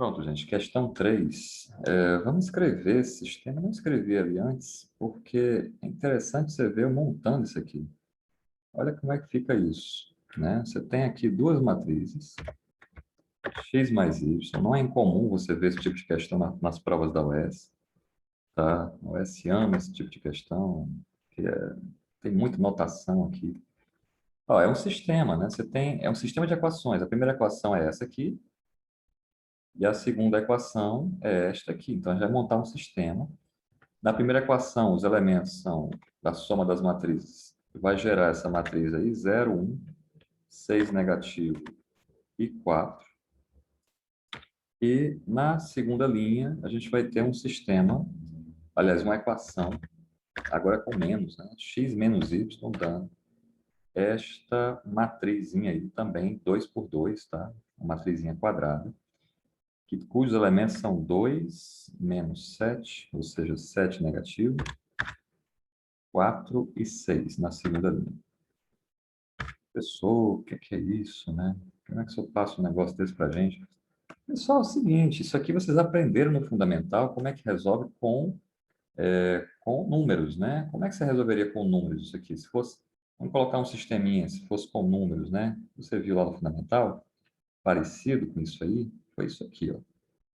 Pronto, gente. Questão 3. Vamos escrever esse sistema. Eu não escrevi ali antes, porque é interessante você ver eu montando isso aqui. Olha como é que fica isso, né? Você tem aqui duas matrizes, x mais y. Não é incomum você ver esse tipo de questão nas provas da UES, tá? A UES ama esse tipo de questão, que tem muita notação aqui. Ó, é um sistema, né? É um sistema de equações. A primeira equação é essa aqui, e a segunda equação é esta aqui. Então, a gente vai montar um sistema. Na primeira equação, os elementos são da soma das matrizes. Vai gerar essa matriz aí, 0, 1, 6 negativo e 4. E na segunda linha, a gente vai ter um sistema, aliás, uma equação, agora com menos, né? X menos y dando esta matrizinha aí também, 2 por 2, tá? Uma matrizinha quadrada, cujos elementos são 2 menos 7, ou seja, 7 negativo, 4 e 6 na segunda linha. Pessoal, o que é isso, né? Como é que eu passo um negócio desse para a gente? Pessoal, é o seguinte, isso aqui vocês aprenderam no fundamental, como é que resolve com números, né? Como é que você resolveria com números isso aqui? Se fosse, vamos colocar um sisteminha, se fosse com números, né? Você viu lá no fundamental, parecido com isso aí, foi isso aqui, ó.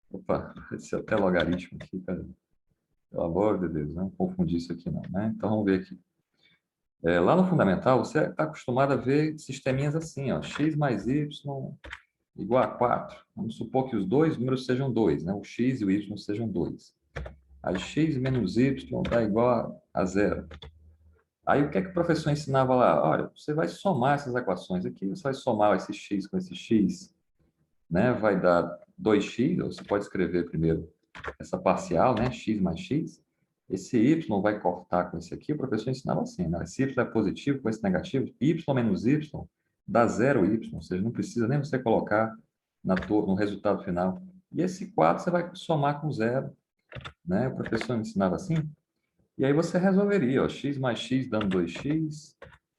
Opa, esse é até logaritmo aqui, cara. Pelo amor de Deus, não confundir isso aqui não, né? Então, vamos ver aqui. Lá no fundamental, você está acostumado a ver sisteminhas assim, ó, x mais y igual a 4. Vamos supor que os dois números sejam 2, né? O x e o y sejam 2. Aí x menos y dá igual a 0. Aí o que é que o professor ensinava lá? Olha, você vai somar essas equações aqui, você vai somar esse x com esse x, né? Vai dar 2x, ou você pode escrever primeiro essa parcial, né? X mais x. Esse y vai cortar com esse aqui, o professor ensinava assim, né? Esse y é positivo com esse negativo, y menos y dá 0y, ou seja, não precisa nem você colocar no resultado final. E esse 4 você vai somar com 0, né? O professor ensinava assim. E aí você resolveria, ó, x mais x dando 2x,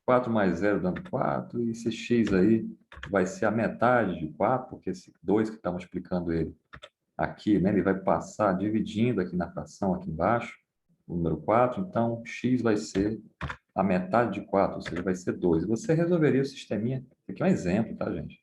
4 mais 0 dando 4, e esse x aí vai ser a metade de 4, porque esse 2 que está multiplicando ele aqui, né, ele vai passar dividindo aqui na fração, aqui embaixo, o número 4, então x vai ser a metade de 4, ou seja, vai ser 2. Você resolveria o sisteminha, aqui é um exemplo, tá, gente?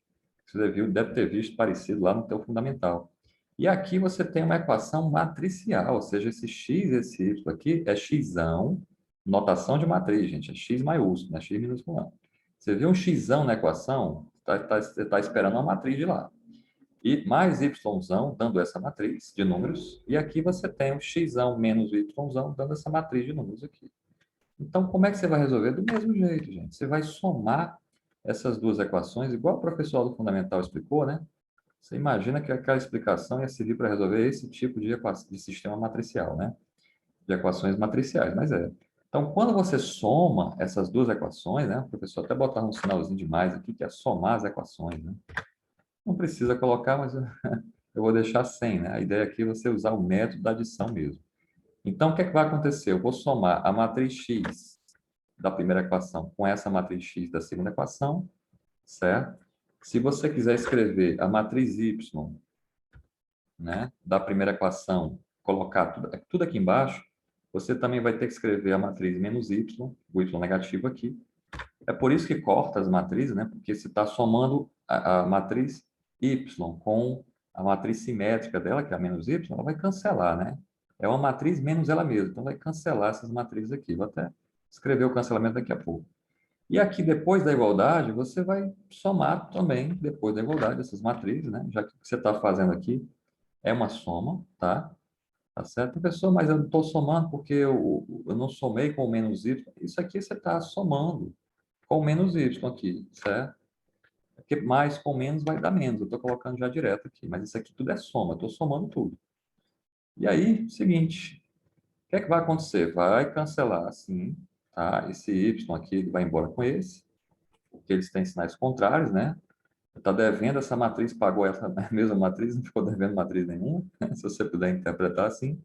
Você viu, deve ter visto parecido lá no teu fundamental. E aqui você tem uma equação matricial, ou seja, esse x e esse y aqui é xão, notação de matriz, gente, é x maiúsculo, não é x minúsculo não. Você viu um xão na equação, você está esperando uma matriz de lá. E mais yzão dando essa matriz de números, e aqui você tem o xão menos yzão dando essa matriz de números aqui. Então, como é que você vai resolver? Do mesmo jeito, gente. Você vai somar essas duas equações, igual o professor do Fundamental explicou, né? Você imagina que aquela explicação ia servir para resolver esse tipo de sistema matricial, né? De equações matriciais, mas é. Então, quando você soma essas duas equações, né? O professor até botar um sinalzinho de mais aqui, que é somar as equações, né? Não precisa colocar, mas eu vou deixar sem, né? A ideia aqui é você usar o método da adição mesmo. Então, o que é que vai acontecer? Eu vou somar a matriz x da primeira equação com essa matriz x da segunda equação, certo? Se você quiser escrever a matriz y, né, da primeira equação, colocar tudo aqui embaixo, você também vai ter que escrever a matriz menos y, o y negativo aqui. É por isso que corta as matrizes, né? Porque se está somando a matriz y com a matriz simétrica dela, que é a menos y, ela vai cancelar, né? É uma matriz menos ela mesma, então vai cancelar essas matrizes aqui. Vou até escrever o cancelamento daqui a pouco. E aqui, depois da igualdade, você vai somar também, depois da igualdade, essas matrizes, né? Já que o que você está fazendo aqui é uma soma, tá? Tá certo? Professor, mas eu não estou somando porque eu não somei com o menos y. Isso aqui você está somando com menos y aqui, certo? Porque mais com menos vai dar menos. Eu estou colocando já direto aqui. Mas isso aqui tudo é soma. Eu estou somando tudo. E aí, seguinte. O que é que vai acontecer? Vai cancelar assim, tá? Esse y aqui ele vai embora com esse. Porque eles têm sinais contrários, né? Está devendo essa matriz, pagou essa mesma matriz, não ficou devendo matriz nenhuma. Se você puder interpretar assim.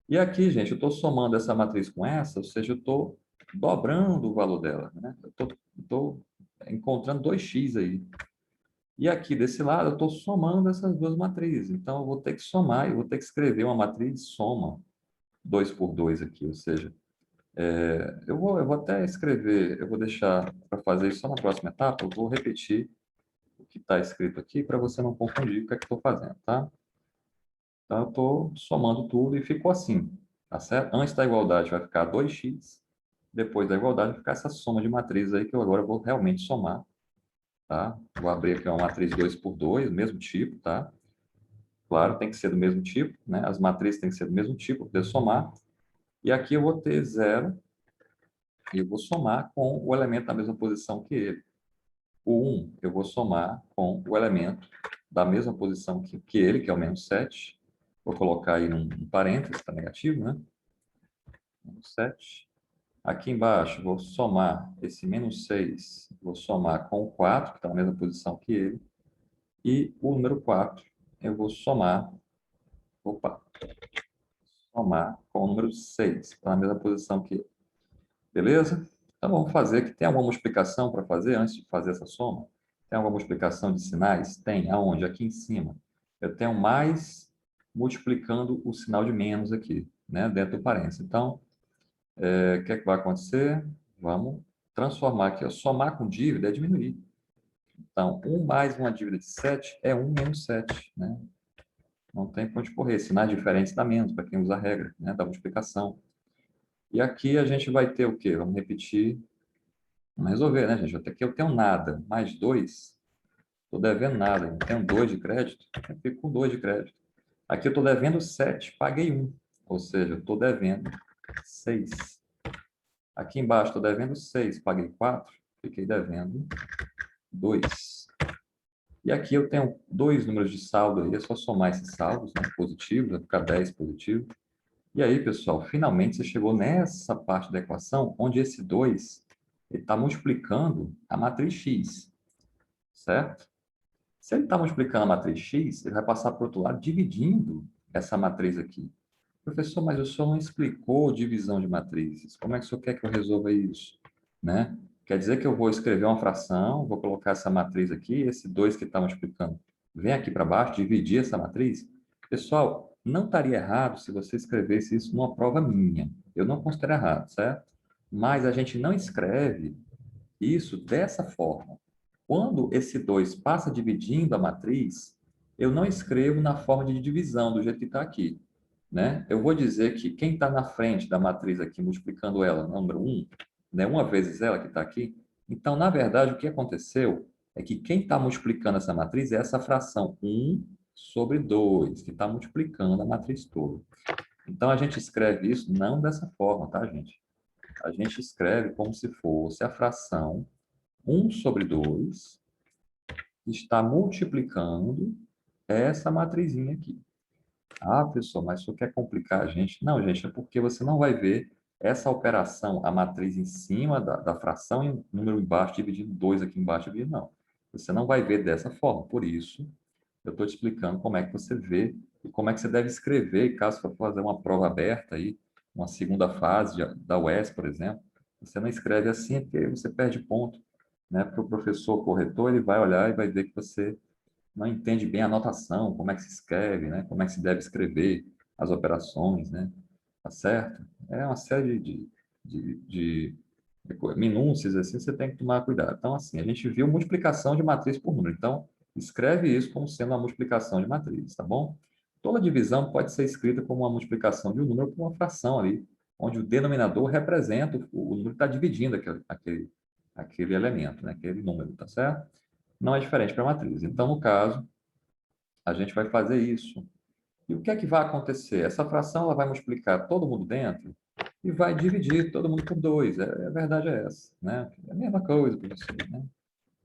E aqui, gente, eu estou somando essa matriz com essa, ou seja, eu estou dobrando o valor dela, né? Eu estou encontrando 2x aí. E aqui desse lado eu estou somando essas duas matrizes. Então, eu vou ter que somar, eu vou ter que escrever uma matriz soma 2 por 2 aqui, ou seja, eu vou até escrever, eu vou deixar para fazer isso só na próxima etapa, eu vou repetir o que está escrito aqui para você não confundir o que é que estou fazendo, tá? Então, eu estou somando tudo e ficou assim, tá certo? Antes da igualdade vai ficar 2x, depois da igualdade vai ficar essa soma de matrizes aí que eu agora vou realmente somar, tá? Vou abrir aqui uma matriz 2 por 2, mesmo tipo, tá? Claro, tem que ser do mesmo tipo, né? As matrizes têm que ser do mesmo tipo, para poder somar. E aqui eu vou ter zero e eu vou somar com o elemento da mesma posição que ele. O 1 eu vou somar com o elemento da mesma posição que ele, que é o menos 7. Vou colocar aí um parênteses, está negativo, né? Menos 7. Aqui embaixo, vou somar esse menos 6, vou somar com o 4, que está na mesma posição que ele. E o número 4, eu vou somar, opa, somar com o número 6, que está na mesma posição que ele. Beleza? Então vamos fazer aqui. Tem alguma multiplicação para fazer antes de fazer essa soma? Tem alguma multiplicação de sinais? Tem. Aonde? Aqui em cima. Eu tenho mais multiplicando o sinal de menos aqui, né? Dentro do parênteses. Então, o que é que vai acontecer? Vamos transformar aqui. Ó. Somar com dívida é diminuir. Então, 1 mais uma dívida de 7 é 1 menos 7, né? Não tem para onde correr. Sinais diferentes dá menos, para quem usa a regra, né? Da multiplicação. E aqui a gente vai ter o quê? Vamos repetir. Vamos resolver, né, gente? Até aqui eu tenho nada, mais 2, estou devendo nada. Eu tenho 2 de crédito, eu fico com 2 de crédito. Aqui eu estou devendo 7, paguei 1. Ou seja, eu estou devendo 6. Aqui embaixo estou devendo 6, paguei 4, fiquei devendo 2. E aqui eu tenho dois números de saldo aí, é só somar esses saldos, né, positivos, vai ficar 10 positivo. E aí, pessoal, finalmente você chegou nessa parte da equação onde esse 2 está multiplicando a matriz x, certo? Se ele está multiplicando a matriz x, ele vai passar para o outro lado dividindo essa matriz aqui. Professor, mas o senhor não explicou divisão de matrizes. Como é que o senhor quer que eu resolva isso? Né? Quer dizer que eu vou escrever uma fração, vou colocar essa matriz aqui, esse 2 que está multiplicando, vem aqui para baixo, dividir essa matriz? Pessoal, não estaria errado se você escrevesse isso numa prova minha. Eu não considero errado, certo? Mas a gente não escreve isso dessa forma. Quando esse 2 passa dividindo a matriz, eu não escrevo na forma de divisão, do jeito que está aqui. Né? Eu vou dizer que quem está na frente da matriz aqui, multiplicando ela, número 1, né? Uma vezes ela que está aqui. Então, na verdade, o que aconteceu é que quem está multiplicando essa matriz é essa fração 1 sobre 2, que está multiplicando a matriz toda. Então, a gente escreve isso não dessa forma, tá, gente? A gente escreve como se fosse a fração 1 sobre 2 está multiplicando essa matrizinha aqui. Ah, pessoal, mas isso quer complicar a gente? Não, gente, é porque você não vai ver essa operação, a matriz em cima da fração e o número embaixo dividido 2 aqui embaixo dividido, não. Você não vai ver dessa forma. Por isso, eu estou te explicando como é que você vê e como é que você deve escrever, caso for fazer uma prova aberta aí, uma segunda fase da UES, por exemplo. Você não escreve assim, porque você perde ponto, né? Porque o professor corretor, ele vai olhar e vai ver que você não entende bem a notação, como é que se escreve, né? Como é que se deve escrever as operações, né? Tá certo? É uma série de minúcias, assim, você tem que tomar cuidado. Então, assim, a gente viu multiplicação de matriz por número. Então, escreve isso como sendo uma multiplicação de matriz, tá bom? Toda divisão pode ser escrita como uma multiplicação de um número por uma fração ali, onde o denominador representa o número que está dividindo aquele elemento, né? Aquele número, tá certo? Não é diferente para a matriz. Então, no caso, a gente vai fazer isso. E o que é que vai acontecer? Essa fração ela vai multiplicar todo mundo dentro e vai dividir todo mundo por 2. A verdade é essa, né? É a mesma coisa, professor, né?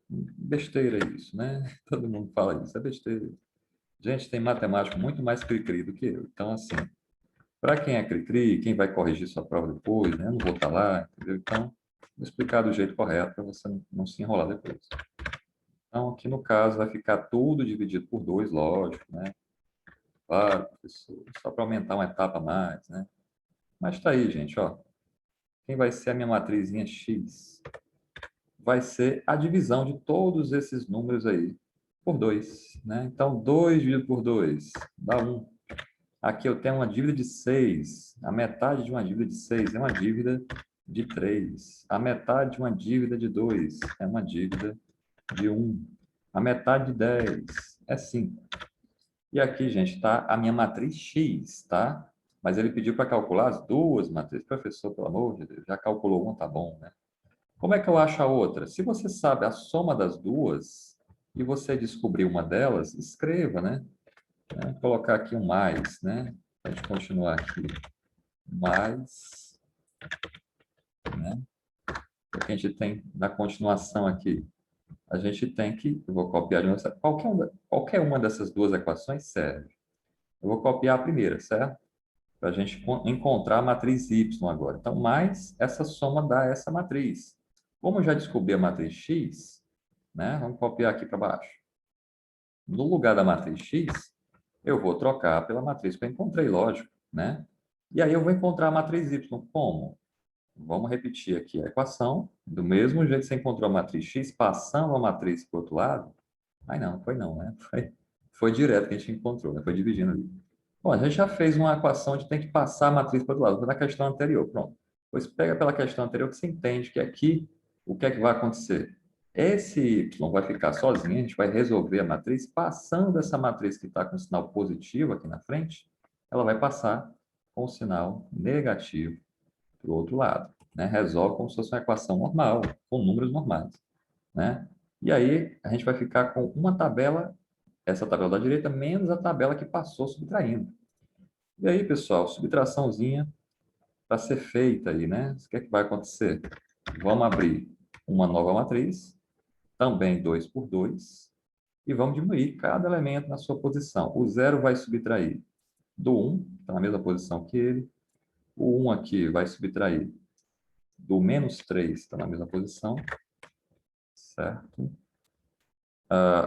Besteira isso, né? Todo mundo fala isso, é besteira. Gente, tem matemático muito mais cri-cri do que eu. Então, assim, para quem é cri-cri, quem vai corrigir sua prova depois, né? Eu não vou estar lá, entendeu? Então, vou explicar do jeito correto para você não se enrolar depois. Então, aqui no caso, vai ficar tudo dividido por 2, lógico, né? Claro, professor, só para aumentar uma etapa a mais, né? Mas está aí, gente, ó. Quem vai ser a minha matrizinha X? Vai ser a divisão de todos esses números aí, por 2, né? Então, 2 dividido por 2 dá 1. Aqui eu tenho uma dívida de 6. A metade de uma dívida de 6 é uma dívida de 3. A metade de uma dívida de 2 é uma dívida de 1. A metade de 10 é 5. E aqui, gente, está a minha matriz X, tá? Mas ele pediu para calcular as duas matrizes. Professor, pelo amor de Deus, já calculou uma, tá bom, né? Como é que eu acho a outra? Se você sabe a soma das duas e você descobrir uma delas, escreva, né? Vou colocar aqui um mais, né? Para a gente continuar aqui. Mais, né? Porque a gente tem, na continuação aqui, a gente tem que, eu vou copiar de novo, qualquer uma dessas duas equações serve. Eu vou copiar a primeira, certo? Para a gente encontrar a matriz Y agora. Então, mais essa soma dá essa matriz. Como eu já descobri a matriz X, né? Vamos copiar aqui para baixo. No lugar da matriz X, eu vou trocar pela matriz que eu encontrei, lógico, né? E aí eu vou encontrar a matriz Y. Como? Vamos repetir aqui a equação. Do mesmo jeito que você encontrou a matriz X, passando a matriz para o outro lado. Aí não, foi não, né? Foi direto que a gente encontrou, né? Foi dividindo ali. Bom, a gente já fez uma equação onde tem que passar a matriz para o outro lado. Foi na questão anterior, pronto. Pois pega pela questão anterior que você entende que aqui, o que é que vai acontecer? Esse y vai ficar sozinho, a gente vai resolver a matriz, passando essa matriz que está com sinal positivo aqui na frente, ela vai passar com o sinal negativo para o outro lado, né? Resolve como se fosse uma equação normal, com números normais, né? E aí a gente vai ficar com uma tabela, essa tabela da direita, menos a tabela que passou subtraindo. E aí, pessoal, subtraçãozinha para ser feita aí, né? O que é que vai acontecer? Vamos abrir uma nova matriz, também 2 por 2, e vamos diminuir cada elemento na sua posição. O 0 vai subtrair do 1, está na mesma posição que ele. O 1 aqui vai subtrair do menos 3, está na mesma posição, certo?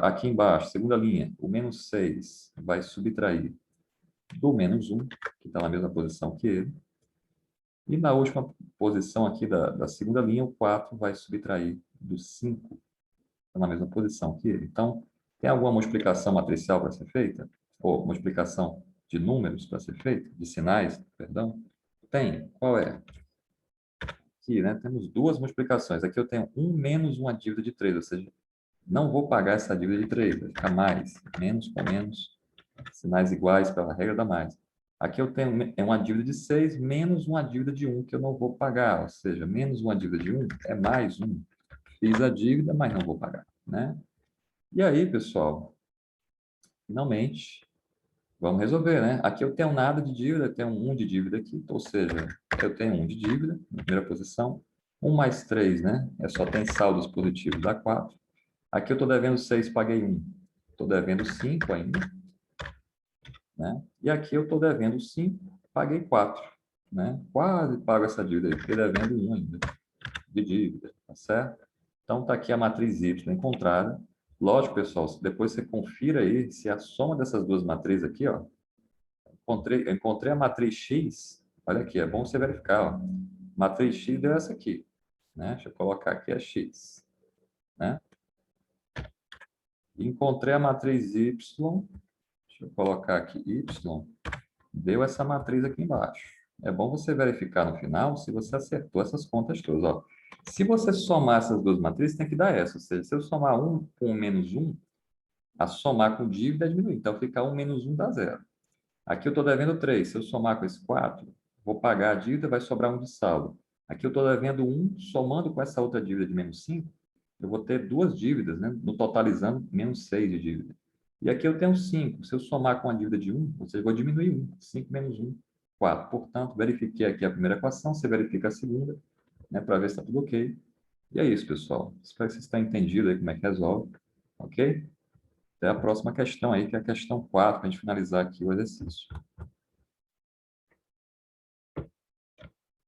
Aqui embaixo, segunda linha, o menos 6 vai subtrair do menos 1, que está na mesma posição que ele. E na última posição aqui da segunda linha, o 4 vai subtrair do 5, está na mesma posição que ele. Então, tem alguma multiplicação matricial para ser feita? Ou multiplicação de números para ser feita? De sinais, perdão? Tem. Qual é? Aqui, né? Temos duas multiplicações. Aqui eu tenho 1 menos uma dívida de 3, ou seja, não vou pagar essa dívida de 3, vai ficar mais. Menos com menos, sinais iguais pela regra da mais. Aqui eu tenho uma dívida de 6 menos uma dívida de 1 que eu não vou pagar, ou seja, menos uma dívida de 1 é mais 1. Fiz a dívida, mas não vou pagar, né? E aí, pessoal, finalmente, vamos resolver, né? Aqui eu tenho nada de dívida, eu tenho 1 de dívida aqui, ou seja, eu tenho 1 de dívida, na primeira posição. 1 mais 3, né? Só tem saldos positivos, dá 4. Aqui eu estou devendo 6, paguei 1. Estou devendo 5 ainda, né? E aqui eu estou devendo 5, paguei 4, né? Quase pago essa dívida aí, fiquei devendo 1 ainda de dívida, tá certo? Então, está aqui a matriz Y encontrada. Lógico, pessoal, depois você confira aí se a soma dessas duas matrizes aqui, ó, eu encontrei a matriz X, olha aqui, é bom você verificar, ó. Matriz X deu essa aqui, né? Deixa eu colocar aqui a X, né? Encontrei a matriz Y, deixa eu colocar aqui Y, deu essa matriz aqui embaixo. É bom você verificar no final se você acertou essas contas todas, ó. Se você somar essas duas matrizes, tem que dar essa. Ou seja, se eu somar 1 com menos 1, a somar com dívida é diminuir. Então, fica 1 menos 1 dá 0. Aqui eu estou devendo 3. Se eu somar com esse 4, vou pagar a dívida, vai sobrar 1 de saldo. Aqui eu estou devendo 1, somando com essa outra dívida de menos 5, eu vou ter duas dívidas, né? No totalizando, menos 6 de dívida. E aqui eu tenho 5. Se eu somar com a dívida de 1, ou seja, eu vou diminuir 1. 5 menos 1, 4. Portanto, verifiquei aqui a primeira equação, você verifica a segunda, né, para ver se está tudo ok. E é isso, pessoal. Espero que vocês tenham entendido aí como é que resolve, ok? Até a próxima questão aí, que é a questão 4, para a gente finalizar aqui o exercício.